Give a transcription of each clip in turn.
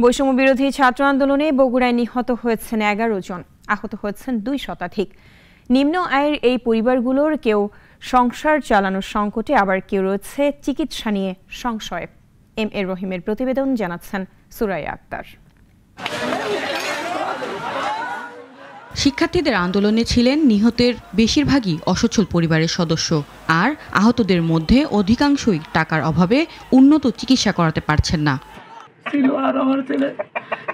বৈষম্য বিরোধী ছাত্র আন্দোলনে বগুড়ায় নিহত হয়েছেন 11 জন, আহত হয়েছেন 2 শতাধিক। নিম্ন আয়ের এই পরিবারগুলোর কেউ সংসার চালানোর সংকটে, আবার কেউ রয়েছে চিকিৎসা নিয়ে সংশয়ে। এম এ রহিমের প্রতিবেদন, জানাচ্ছেন সুরাইয়া আক্তার। শিক্ষার্থীদের আন্দোলনে ছিলেন নিহতের বেশিরভাগই অসচ্ছল পরিবারের সদস্য, আর আহতদের মধ্যে অধিকাংশই টাকার অভাবে উন্নত চিকিৎসা করাতে পারছেন না। ছিল আর আমার ছেলে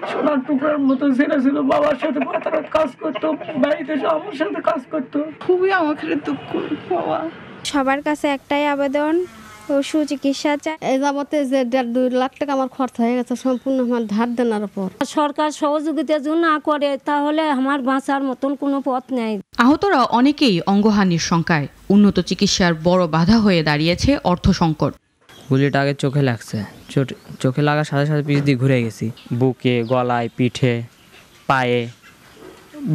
সোনার টুকরার মতো ছেলে ছিল, বাবার সাথে পাতারা কাজ করতো, বাড়িতে আমার সাথে কাজ করতো। খুবই আমাকে দুঃখ বাবা। সবার কাছে একটাই আবেদন, সুচিকিৎসা চাই। এই যাবতে যে 1.5-2 লাখ টাকা আমার খরচ হয়ে গেছে সম্পূর্ণ আমার ধার দেনার উপর। সরকার সহযোগিতা যদি না করে তাহলে আমার বাঁচার মতন কোনো পথ নেই। আহতরা অনেকেই অঙ্গহানির শঙ্কায়। উন্নত চিকিৎসার বড় বাধা হয়ে দাঁড়িয়েছে অর্থ সংকট। গুলিটা আগে চোখে লাগছে, চোখে লাগার সাথে সাথে পিছ দিয়ে ঘুরে গেছি। বুকে, গলায়, পিঠে, পায়ে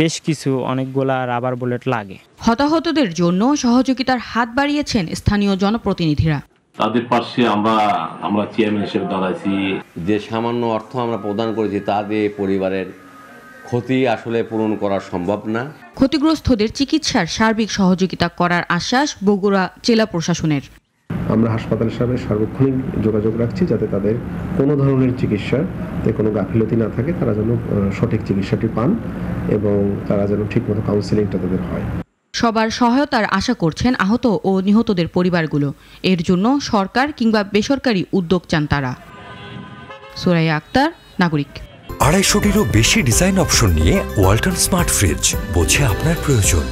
বেশ কিছু অনেকগুলা রাবার বুলেট লাগে। হতাহতদের জন্য সহযোগিতার হাত বাড়িয়েছেন স্থানীয় জনপ্রতিনিধিরা। তাদের পাশে আমরা চেয়ারম্যান হিসেবে দাঁড়াইছি। যে সামান্য অর্থ আমরা প্রদান করেছি তা দিয়ে পরিবারের ক্ষতি আসলে পূরণ করা সম্ভব না। ক্ষতিগ্রস্তদের চিকিৎসার সার্বিক সহযোগিতা করার আশ্বাস বগুড়া জেলা প্রশাসনের। আমরা হাসপাতালের সাথে সার্বক্ষণিক যোগাযোগ রাখছি যাতে তাদের কোনো ধরনের চিকিৎসাতে কোনো গাফিলতি না থাকে, তারা যেন সঠিক চিকিৎসাটি পান এবং তারা যেন ঠিকমতো কাউন্সেলিংটা তাদের হয়। সবার সহায়তার আশা করছেন আহত ও নিহতদের পরিবারগুলো। এর জন্য সরকার কিংবা বেসরকারি উদ্যোগ চান তারা। সুরাইয়া আক্তার, নাগরিক। 250-টিরও বেশি ডিজাইন অপশন নিয়ে ওয়ালটন স্মার্ট ফ্রিজ, বোঝে আপনার প্রয়োজন।